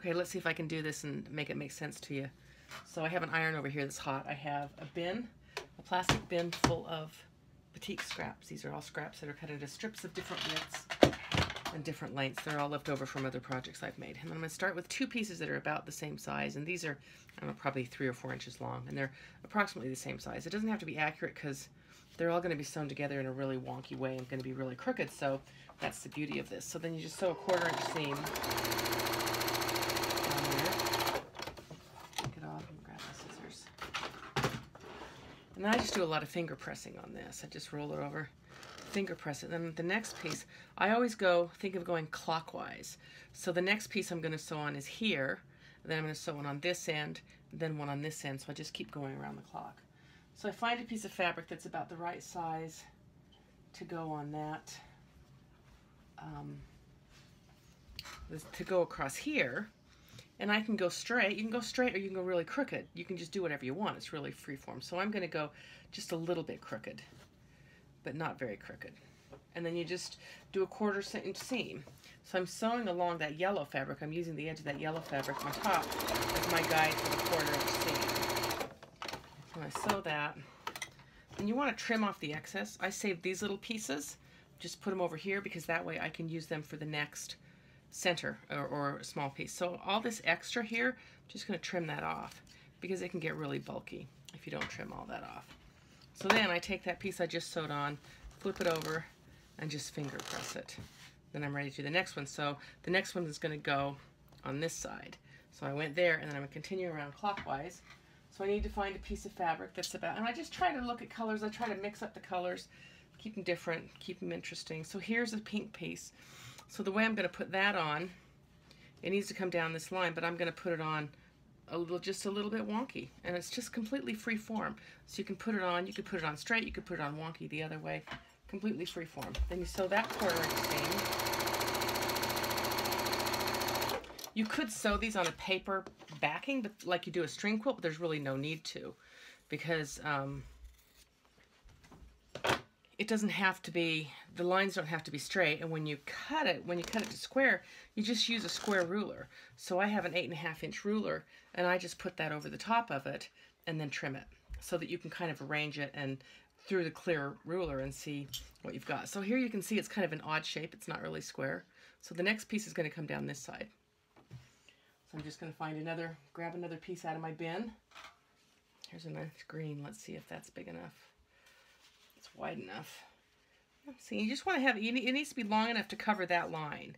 Okay, let's see if I can do this and make it make sense to you. So I have an iron over here that's hot. I have a bin, a plastic bin full of batik scraps. These are all scraps that are cut into strips of different widths and different lengths. They're all left over from other projects I've made. And I'm going to start with two pieces that are about the same size. And these are, I don't know, probably 3 or 4 inches long. And they're approximately the same size. It doesn't have to be accurate because they're all going to be sewn together in a really wonky way and going to be really crooked. So that's the beauty of this. So then you just sew a 1/4 inch seam down there. Take it off and grab the scissors. And then I just do a lot of finger pressing on this. I just roll it over, finger press it. Then the next piece, I always think of going clockwise. So the next piece I'm going to sew on is here. And then I'm going to sew one on this end, and then one on this end. So I just keep going around the clock. So I find a piece of fabric that's about the right size to go on that, to go across here. And I can go straight. You can go straight or you can go really crooked. You can just do whatever you want. It's really freeform. So I'm going to go just a little bit crooked, but not very crooked. And then you just do a 1/4 inch seam. So I'm sewing along that yellow fabric. I'm using the edge of that yellow fabric on top as my guide for the 1/4 inch seam. When I sew that, then you want to trim off the excess. I save these little pieces, just put them over here because that way I can use them for the next center or a small piece. So all this extra here, I'm just going to trim that off because it can get really bulky if you don't trim all that off. So then I take that piece I just sewed on, flip it over, and just finger press it. Then I'm ready to do the next one. So the next one is going to go on this side. So I went there, and then I'm going to continue around clockwise. So I need to find a piece of fabric that's about, and I just try to look at colors. I try to mix up the colors, keep them different, keep them interesting. So here's a pink piece. So the way I'm going to put that on, it needs to come down this line, but I'm going to put it on just a little bit wonky, and it's just completely free form. So you can put it on, you could put it on straight, you could put it on wonky the other way, completely free form. Then you sew that 1/4 inch seam. You could sew these on a paper backing, but like you do a string quilt, but there's really no need to, because it doesn't have to be, the lines don't have to be straight, and when you cut it to square, you just use a square ruler. So I have an 8.5 inch ruler, and I just put that over the top of it and then trim it so that you can kind of arrange it and through the clear ruler and see what you've got. So here you can see it's kind of an odd shape. It's not really square. So the next piece is going to come down this side. So I'm just going to find grab another piece out of my bin. Here's a nice green. Let's see if that's big enough. It's wide enough. See, you just want to have, it needs to be long enough to cover that line.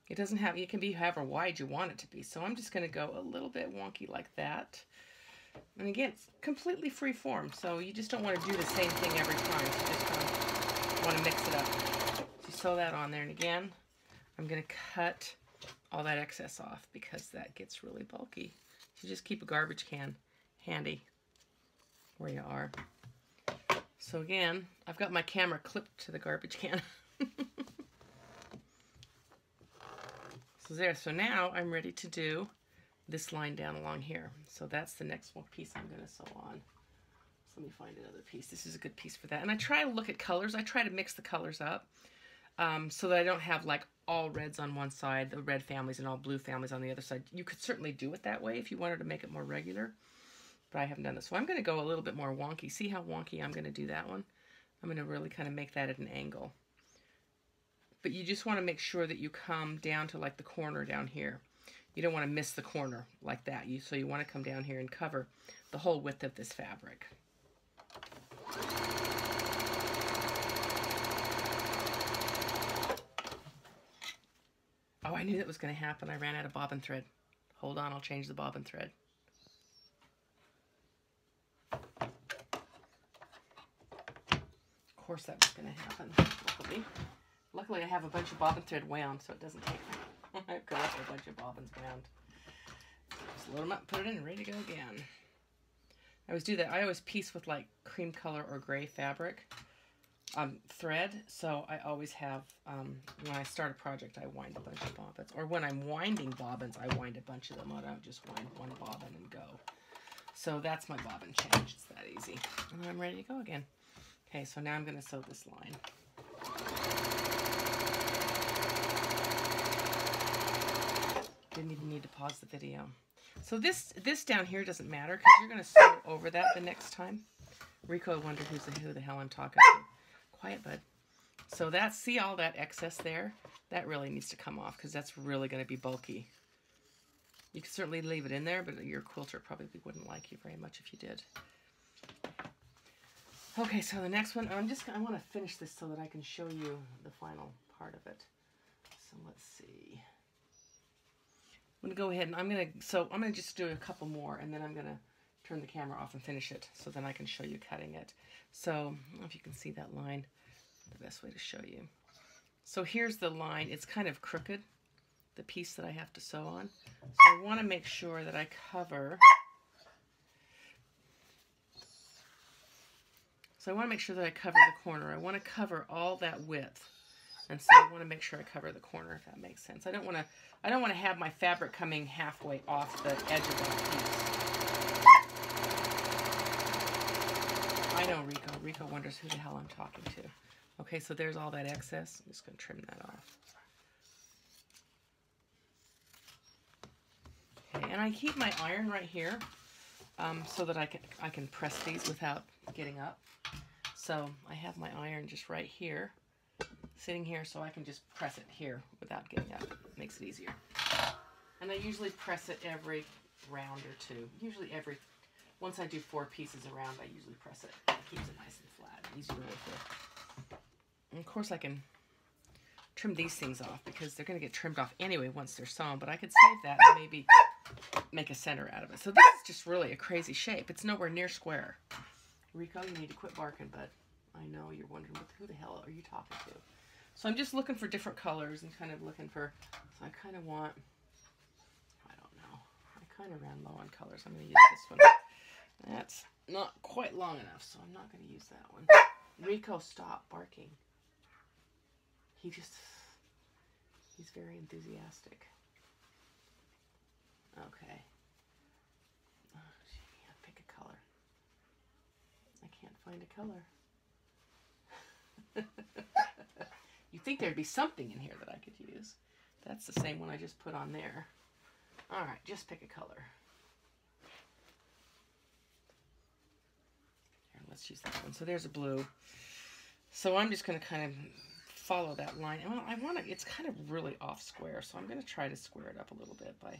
It doesn't have, it can be however wide you want it to be. So I'm just going to go a little bit wonky like that. And again, it's completely free form. So you just don't want to do the same thing every time. You just want to mix it up. So you sew that on there. And again, I'm going to cut all that excess off because that gets really bulky. So just keep a garbage can handy where you are. So again, I've got my camera clipped to the garbage can. So there, so now I'm ready to do this line down along here. So that's the next one piece I'm going to sew on. So let me find another piece. This is a good piece for that. And I try to look at colors. I try to mix the colors up so that I don't have like all reds on one side, the red families, and all blue families on the other side. You could certainly do it that way if you wanted to make it more regular. But I haven't done this. So I'm going to go a little bit more wonky. See how wonky I'm going to do that one? I'm going to really kind of make that at an angle. But you just want to make sure that you come down to like the corner down here. You don't want to miss the corner like that. So you want to come down here and cover the whole width of this fabric. Oh, I knew that was going to happen. I ran out of bobbin thread. Hold on, I'll change the bobbin thread. Of course that was going to happen, luckily I have a bunch of bobbin thread wound, so it doesn't take me. I've got a bunch of bobbins wound. Just load them up, put it in, and ready to go again. I always do that. I always piece with like cream color or gray fabric thread, so I always have, when I start a project, I wind a bunch of bobbins. Or when I'm winding bobbins, I wind a bunch of them. I don't just wind one bobbin and go. So that's my bobbin change. It's that easy. And then I'm ready to go again. Okay, so now I'm going to sew this line. Didn't even need to pause the video. So this down here doesn't matter because you're going to sew over that the next time. Rico wondered who the hell I'm talking to. Quiet, bud. So that's, see all that excess there? That really needs to come off because that's really going to be bulky. You can certainly leave it in there, but your quilter probably wouldn't like you very much if you did. Okay, so the next one, I want to finish this so that I can show you the final part of it. So let's see. I'm going to go ahead and I'm going to just do a couple more, and then I'm going to turn the camera off and finish it so then I can show you cutting it. So I don't know if you can see that line, the best way to show you. So here's the line. It's kind of crooked, the piece that I have to sew on. So I want to make sure that I cover. So I want to make sure that I cover the corner. I want to cover all that width. And so I want to make sure I cover the corner, if that makes sense. I don't want to have my fabric coming halfway off the edge of that piece. I know Rico. Rico wonders who the hell I'm talking to. Okay, so there's all that excess. I'm just going to trim that off. Okay, and I keep my iron right here so that I can press these without getting up. So I have my iron just right here, sitting here, so I can just press it here without getting up. It makes it easier. And I usually press it every round or two. Usually once I do 4 pieces around, I usually press it. It keeps it nice and flat, easy to work with. And of course I can trim these things off because they're going to get trimmed off anyway once they're sewn, but I could save that and maybe make a center out of it. So this is just really a crazy shape. It's nowhere near square. Rico, you need to quit barking, bud. I know you're wondering, who the hell are you talking to? So I'm just looking for different colors and kind of looking for, so I kind of want, I don't know, I kind of ran low on colors. I'm going to use this one. That's not quite long enough, so I'm not going to use that one. Rico, stop barking. He's very enthusiastic. Okay. Oh, yeah, pick a color. I can't find a color. You'd think there'd be something in here that I could use. That's the same one I just put on there. All right, just pick a color. Here, let's use that one. So there's a blue. So I'm just going to kind of follow that line. Well, it's kind of really off square, so I'm going to try to square it up a little bit by,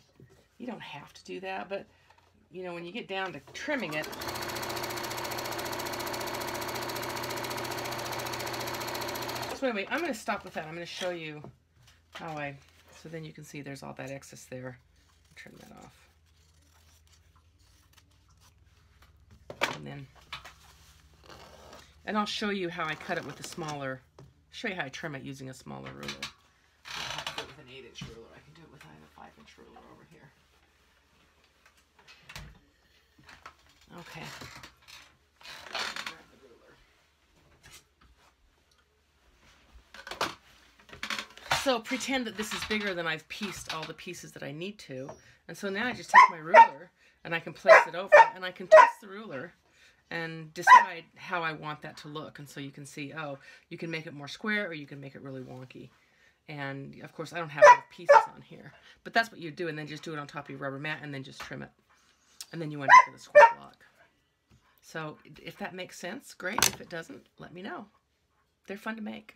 you don't have to do that, but you know, when you get down to trimming it, so anyway, I'm going to stop with that. I'm going to show you how so then you can see there's all that excess there. Trim that off. And I'll show you how I cut it with a smaller, show you how I trim it using a smaller ruler. I don't have to do it with an 8-inch ruler. I can do it with a 5-inch ruler over here. Okay. So pretend that this is bigger than I've pieced all the pieces that I need to. And so now I just take my ruler and I can place it over and I can twist the ruler and decide how I want that to look. And so you can see, oh, you can make it more square or you can make it really wonky. And of course I don't have enough pieces on here, but that's what you do, and then just do it on top of your rubber mat and then just trim it. And then you end up with a square block. So if that makes sense, great. If it doesn't, let me know. They're fun to make.